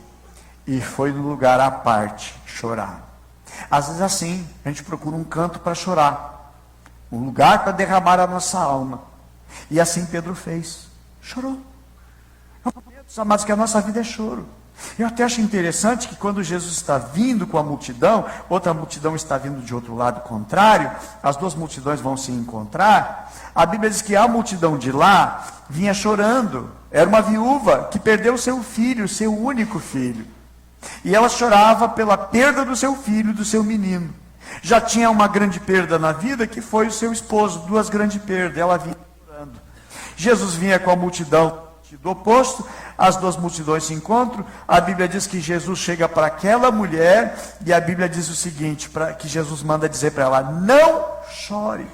e foi no lugar à parte chorar. Às vezes assim, a gente procura um canto para chorar, um lugar para derramar a nossa alma. E assim Pedro fez, chorou. Meus amados, que a nossa vida é choro. Eu até acho interessante que quando Jesus está vindo com a multidão, outra multidão está vindo de outro lado contrário, as duas multidões vão se encontrar. A Bíblia diz que a multidão de lá vinha chorando. Era uma viúva que perdeu seu filho, seu único filho. E ela chorava pela perda do seu filho, do seu menino. Já tinha uma grande perda na vida, que foi o seu esposo, 2 grandes perdas. Ela vinha chorando. Jesus vinha com a multidão do oposto, as 2 multidões se encontram. A Bíblia diz que Jesus chega para aquela mulher, e a Bíblia diz o seguinte, que Jesus manda dizer para ela: não chore.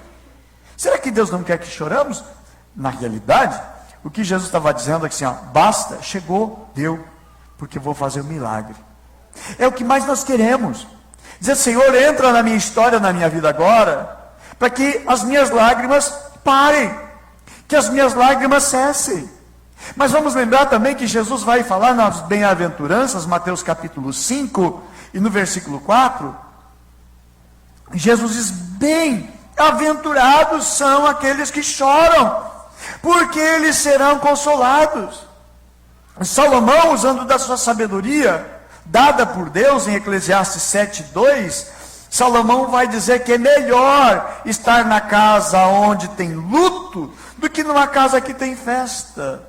Será que Deus não quer que choramos? Na realidade, o que Jesus estava dizendo é que assim, ó, basta, chegou, deu, porque vou fazer um milagre. É o que mais nós queremos. Dizer: Senhor, entra na minha história, na minha vida agora, para que as minhas lágrimas parem, que as minhas lágrimas cessem. Mas vamos lembrar também que Jesus vai falar nas bem-aventuranças, Mateus capítulo 5, e no versículo 4, Jesus diz: bem-aventurados são aqueles que choram, porque eles serão consolados. Salomão, usando da sua sabedoria, dada por Deus em Eclesiastes 7:2, Salomão vai dizer que é melhor estar na casa onde tem luto, do que numa casa que tem festa.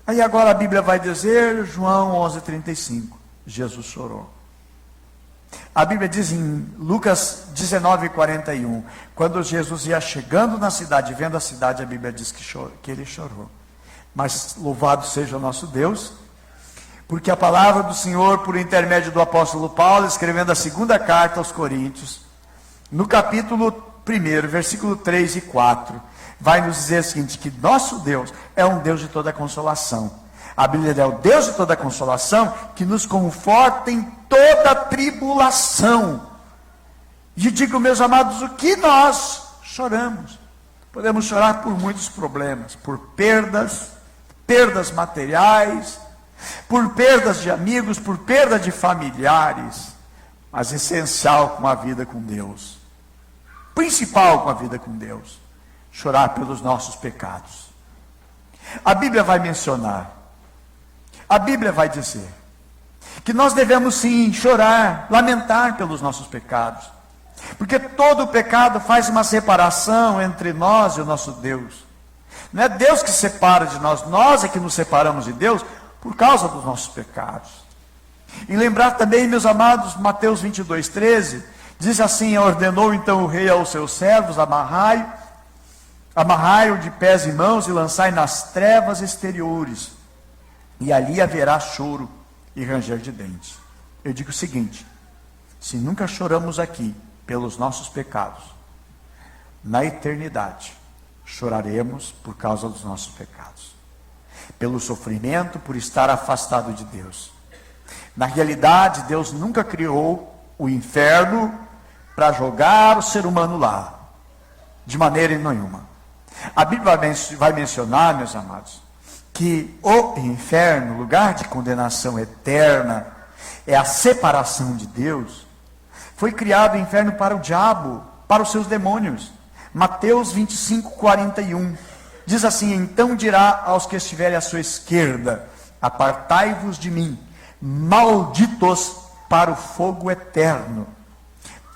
Aí agora a Bíblia vai dizer, João 11:35, Jesus chorou. A Bíblia diz em Lucas 19:41, quando Jesus ia chegando na cidade, vendo a cidade, a Bíblia diz que ele chorou. Mas louvado seja o nosso Deus, porque a palavra do Senhor, por intermédio do apóstolo Paulo, escrevendo a 2ª carta aos Coríntios, no capítulo 1, versículo 3 e 4, vai nos dizer o seguinte, que nosso Deus é um Deus de toda consolação. A Bíblia é o Deus de toda consolação, que nos conforta em toda tribulação. E digo, meus amados, o que nós choramos? Podemos chorar por muitos problemas, por perdas materiais, por perdas de amigos, por perda de familiares, mas essencial com a vida com Deus, principal com a vida com Deus, chorar pelos nossos pecados. A Bíblia vai mencionar, a Bíblia vai dizer, que nós devemos sim chorar, lamentar pelos nossos pecados, porque todo pecado faz uma separação entre nós e o nosso Deus. Não é Deus que separa de nós, nós é que nos separamos de Deus por causa dos nossos pecados. E lembrar também, meus amados, Mateus 22, 13, diz assim: ordenou então o rei aos seus servos, amarrai-o de pés e mãos e lançai nas trevas exteriores, e ali haverá choro e ranger de dentes. Eu digo o seguinte: se nunca choramos aqui pelos nossos pecados, na eternidade choraremos por causa dos nossos pecados, pelo sofrimento, por estar afastado de Deus. Na realidade, Deus nunca criou o inferno para jogar o ser humano lá, de maneira nenhuma. A Bíblia vai mencionar, meus amados, que o inferno, lugar de condenação eterna, é a separação de Deus. Foi criado o inferno para o diabo, para os seus demônios. Mateus 25, 41. Diz assim: então dirá aos que estiverem à sua esquerda: apartai-vos de mim, malditos, para o fogo eterno,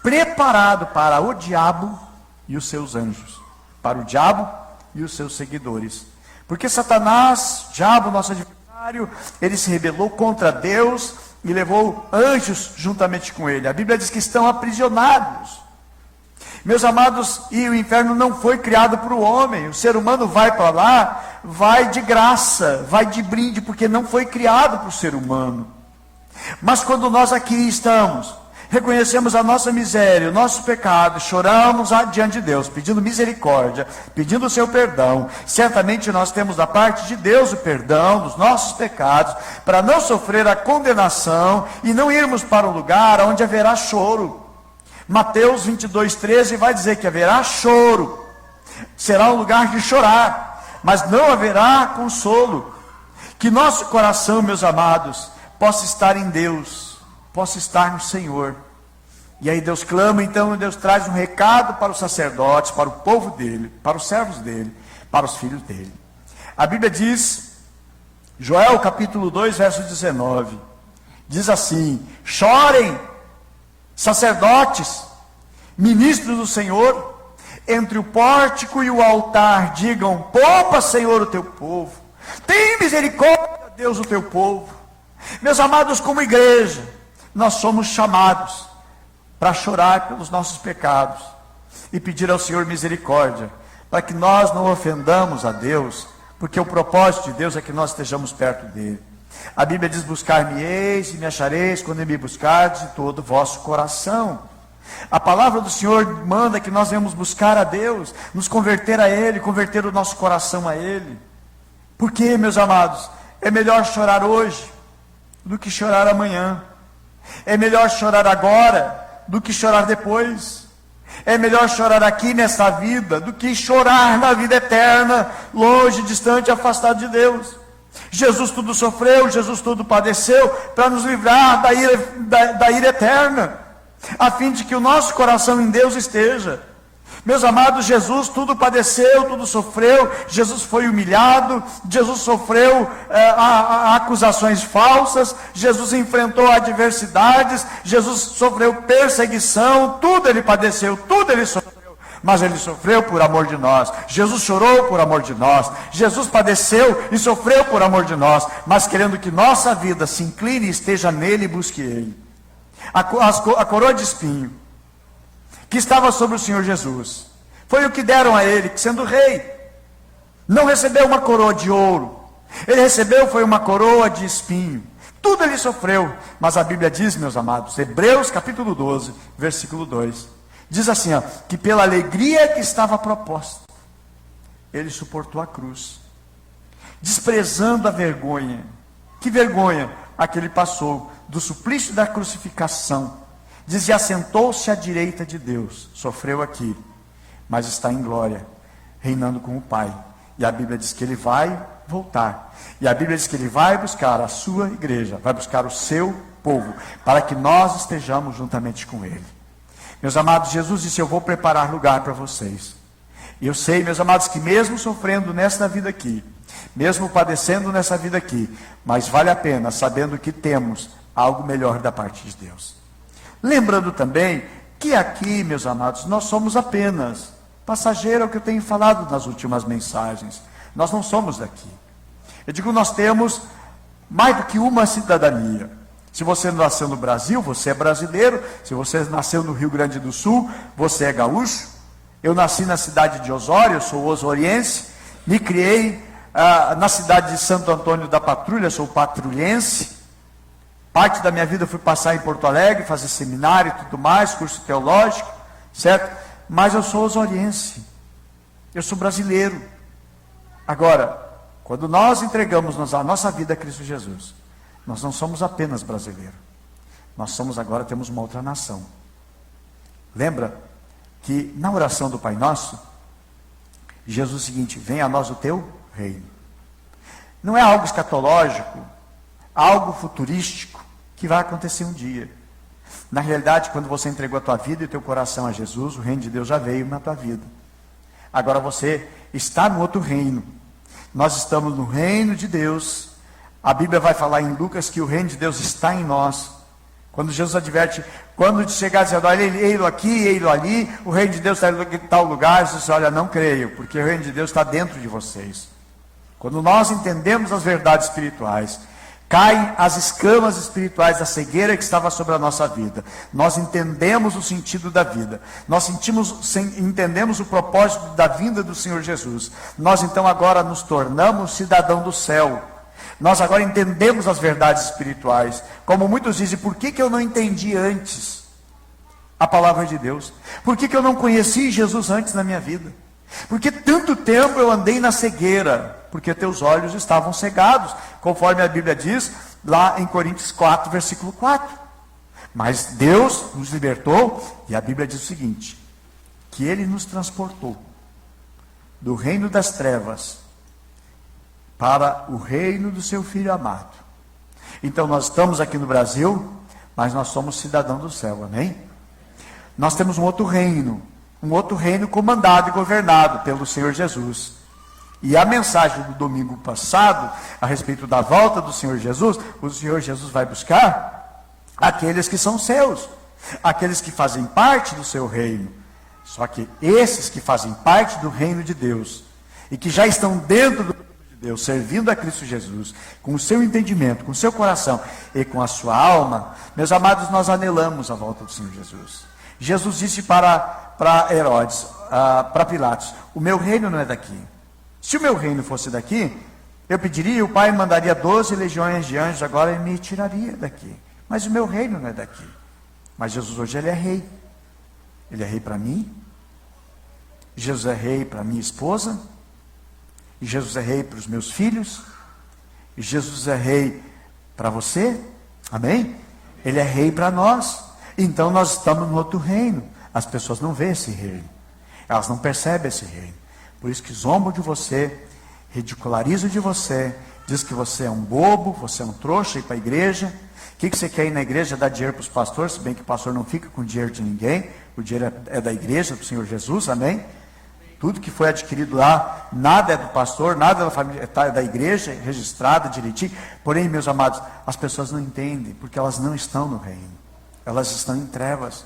preparado para o diabo e os seus anjos. Para o diabo e os seus seguidores. Porque Satanás, diabo, nosso adversário, ele se rebelou contra Deus e levou anjos juntamente com ele. A Bíblia diz que estão aprisionados. Meus amados, e o inferno não foi criado para o homem. O ser humano vai para lá, vai de graça, vai de brinde, porque não foi criado para o ser humano. Mas quando nós aqui estamos, reconhecemos a nossa miséria, o nosso pecado, choramos diante de Deus, pedindo misericórdia, pedindo o seu perdão, certamente nós temos da parte de Deus o perdão dos nossos pecados, para não sofrer a condenação e não irmos para um lugar onde haverá choro. Mateus 22, 13 vai dizer que haverá choro, será um lugar de chorar, mas não haverá consolo. Que nosso coração, meus amados, possa estar em Deus, possa estar no Senhor. E aí Deus clama, então Deus traz um recado para os sacerdotes, para o povo dele, para os servos dele, para os filhos dele. A Bíblia diz, Joel capítulo 2, verso 19, diz assim: chorem, sacerdotes, ministros do Senhor, entre o pórtico e o altar, digam: poupa, Senhor, o teu povo, tem misericórdia, Deus, o teu povo. Meus amados, como igreja, nós somos chamados para chorar pelos nossos pecados e pedir ao Senhor misericórdia, para que nós não ofendamos a Deus, porque o propósito de Deus é que nós estejamos perto dele. A Bíblia diz: buscar-me-eis e me achareis quando me buscardes de todo o vosso coração. A palavra do Senhor manda que nós venhamos buscar a Deus, nos converter a Ele, converter o nosso coração a Ele. Por quê, meus amados? É melhor chorar hoje do que chorar amanhã. É melhor chorar agora do que chorar depois. É melhor chorar aqui nesta vida do que chorar na vida eterna, longe, distante, afastado de Deus. Jesus tudo sofreu, Jesus tudo padeceu, para nos livrar da ira eterna, a fim de que o nosso coração em Deus esteja. Meus amados, Jesus tudo padeceu, tudo sofreu, Jesus foi humilhado, Jesus sofreu acusações falsas, Jesus enfrentou adversidades, Jesus sofreu perseguição, tudo ele padeceu, tudo ele sofreu. Mas ele sofreu por amor de nós. Jesus chorou por amor de nós. Jesus padeceu e sofreu por amor de nós, mas querendo que nossa vida se incline e esteja nele e busque ele. A coroa de espinho que estava sobre o Senhor Jesus foi o que deram a ele, que sendo rei, não recebeu uma coroa de ouro. Ele recebeu foi uma coroa de espinho. Tudo ele sofreu, mas a Bíblia diz, meus amados, Hebreus capítulo 12, versículo 2, diz assim, ó, que pela alegria que estava proposta, ele suportou a cruz, desprezando a vergonha. Que vergonha a que ele passou, do suplício da crucificação. Diz, e assentou-se à direita de Deus. Sofreu aqui, mas está em glória, reinando com o Pai. E a Bíblia diz que ele vai voltar. E a Bíblia diz que ele vai buscar a sua igreja, vai buscar o seu povo, para que nós estejamos juntamente com ele. Meus amados, Jesus disse, eu vou preparar lugar para vocês. E eu sei, meus amados, que mesmo sofrendo nesta vida aqui, mesmo padecendo nessa vida aqui, mas vale a pena, sabendo que temos algo melhor da parte de Deus. Lembrando também que aqui, meus amados, nós somos apenas passageiro, é o que eu tenho falado nas últimas mensagens. Nós não somos daqui. Eu digo, nós temos mais do que uma cidadania. Se você nasceu no Brasil, você é brasileiro. Se você nasceu no Rio Grande do Sul, você é gaúcho. Eu nasci na cidade de Osório, eu sou osoriense. Me criei na cidade de Santo Antônio da Patrulha, sou patrulhense. Parte da minha vida eu fui passar em Porto Alegre, fazer seminário e tudo mais, curso teológico, certo? Mas eu sou osoriense. Eu sou brasileiro. Agora, quando nós entregamos a nossa vida a Cristo Jesus, nós não somos apenas brasileiros. Nós somos agora, temos uma outra nação. Lembra que na oração do Pai Nosso, Jesus o seguinte, venha a nós o teu reino. Não é algo escatológico, algo futurístico, que vai acontecer um dia. Na realidade, quando você entregou a tua vida e o teu coração a Jesus, o reino de Deus já veio na tua vida. Agora você está no outro reino. Nós estamos no reino de Deus. A Bíblia vai falar em Lucas que o reino de Deus está em nós. Quando Jesus adverte, quando chegar dizendo, olha, ei-lo aqui, ei-lo ali, o reino de Deus está em tal lugar, você diz, olha, não creio, porque o reino de Deus está dentro de vocês. Quando nós entendemos as verdades espirituais, caem as escamas espirituais da cegueira que estava sobre a nossa vida. Nós entendemos o sentido da vida. Nós entendemos o propósito da vinda do Senhor Jesus. Nós então agora nos tornamos cidadão do céu. Nós agora entendemos as verdades espirituais. Como muitos dizem, por que eu não entendi antes a palavra de Deus? Por que eu não conheci Jesus antes na minha vida? Por que tanto tempo eu andei na cegueira? Porque teus olhos estavam cegados, conforme a Bíblia diz, lá em Coríntios 4, versículo 4. Mas Deus nos libertou, e a Bíblia diz o seguinte, que Ele nos transportou do reino das trevas para o reino do seu Filho amado. Então nós estamos aqui no Brasil, mas nós somos cidadãos do céu, amém? Nós temos um outro reino comandado e governado pelo Senhor Jesus. E a mensagem do domingo passado, a respeito da volta do Senhor Jesus, o Senhor Jesus vai buscar aqueles que são seus, aqueles que fazem parte do seu reino. Só que esses que fazem parte do reino de Deus, e que já estão dentro do reino de Deus, servindo a Cristo Jesus, com o seu entendimento, com o seu coração e com a sua alma, meus amados, nós anelamos a volta do Senhor Jesus. Jesus disse para Herodes, para Pilatos, o meu reino não é daqui. Se o meu reino fosse daqui, eu pediria, o Pai mandaria 12 legiões de anjos agora e me tiraria daqui. Mas o meu reino não é daqui. Mas Jesus hoje, Ele é rei. Ele é rei para mim. Jesus é rei para minha esposa. E Jesus é rei para os meus filhos. E Jesus é rei para você. Amém? Ele é rei para nós. Então nós estamos no outro reino. As pessoas não veem esse reino. Elas não percebem esse reino. Por isso que zombam de você, ridicularizam de você, diz que você é um bobo, você é um trouxa, ir para a igreja. O que você quer ir na igreja? Dar dinheiro para os pastores, se bem que o pastor não fica com dinheiro de ninguém. O dinheiro é da igreja, do Senhor Jesus, amém? Tudo que foi adquirido lá, nada é do pastor, nada é da família, é da igreja, registrada direitinho. Porém, meus amados, as pessoas não entendem, porque elas não estão no reino. Elas estão em trevas.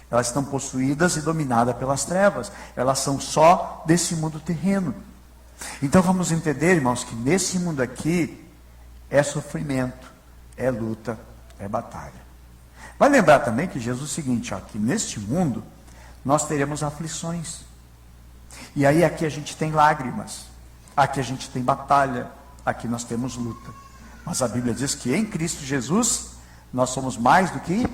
Elas estão possuídas e dominadas pelas trevas. Elas são só desse mundo terreno. Então vamos entender, irmãos, que nesse mundo aqui é sofrimento, é luta, é batalha. Vai lembrar também que Jesus é o seguinte, ó, que neste mundo nós teremos aflições. E aí aqui a gente tem lágrimas, aqui a gente tem batalha, aqui nós temos luta. Mas a Bíblia diz que em Cristo Jesus nós somos mais do que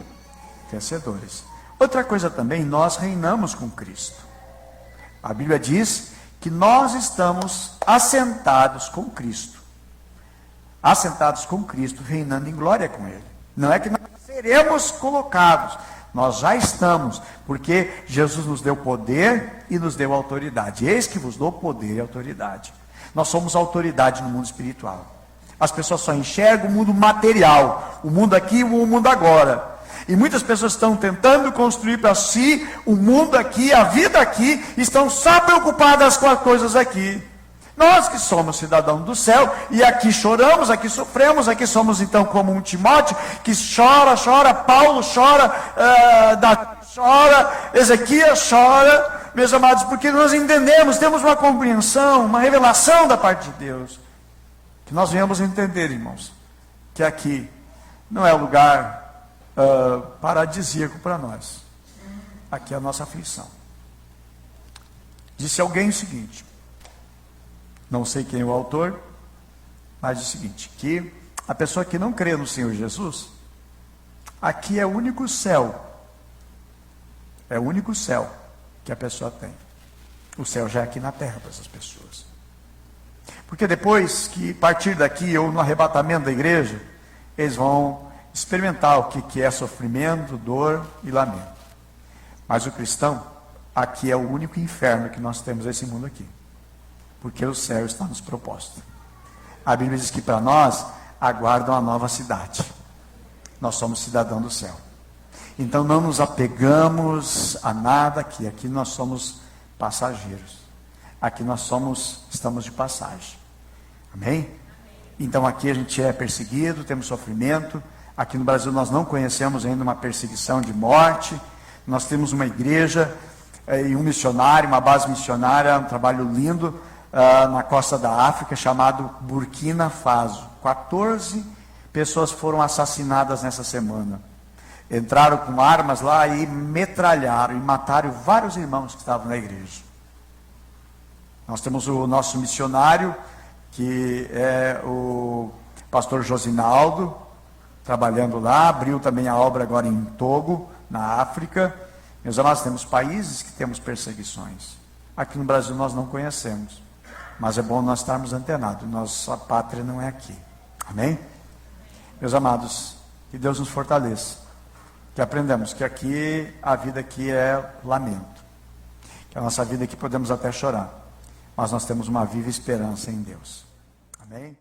vencedores. Outra coisa também, nós reinamos com Cristo. A Bíblia diz que nós estamos assentados com Cristo assentados com Cristo, reinando em glória com Ele. Não é que nós seremos colocados, nós já estamos, porque Jesus nos deu poder e nos deu autoridade. Eis que vos dou poder e autoridade. Nós somos autoridade no mundo espiritual. As pessoas só enxergam o mundo material, o mundo aqui e o mundo agora. E muitas pessoas estão tentando construir para si o mundo aqui, a vida aqui, estão só preocupadas com as coisas aqui. Nós que somos cidadãos do céu, e aqui choramos, aqui sofremos, aqui somos então como um Timóteo, que chora, Paulo chora, Davi chora, Ezequias chora, meus amados, porque nós entendemos, temos uma compreensão, uma revelação da parte de Deus, que nós venhamos entender, irmãos, que aqui não é lugar paradisíaco para nós, aqui é a nossa aflição. Disse alguém o seguinte, não sei quem é o autor, mas diz o seguinte, que a pessoa que não crê no Senhor Jesus, aqui é o único céu que a pessoa tem. O céu já é aqui na terra para essas pessoas. Porque depois que partir daqui, ou no arrebatamento da igreja, eles vão experimentar o que é sofrimento, dor e lamento. Mas o cristão, aqui é o único inferno que nós temos nesse mundo aqui. Porque o céu está nos proposto. A Bíblia diz que para nós aguarda uma nova cidade. Nós somos cidadãos do céu. Então não nos apegamos a nada aqui. Aqui nós somos passageiros. Aqui nós estamos de passagem. Amém? Então aqui a gente é perseguido, temos sofrimento. Aqui no Brasil nós não conhecemos ainda uma perseguição de morte. Nós temos uma igreja e um missionário, uma base missionária, um trabalho lindo, na costa da África, chamado Burkina Faso. 14 pessoas foram assassinadas nessa semana. Entraram com armas lá e metralharam e mataram vários irmãos que estavam na igreja. Nós temos o nosso missionário, que é o pastor Josinaldo, trabalhando lá, abriu também a obra agora em Togo, na África. Meus amados, temos países que temos perseguições. Aqui no Brasil nós não conhecemos. Mas é bom nós estarmos antenados. Nossa pátria não é aqui. Amém? Meus amados, que Deus nos fortaleça. Que aprendamos que aqui, a vida aqui é lamento. Que a nossa vida aqui podemos até chorar. Mas nós temos uma viva esperança em Deus. Amém?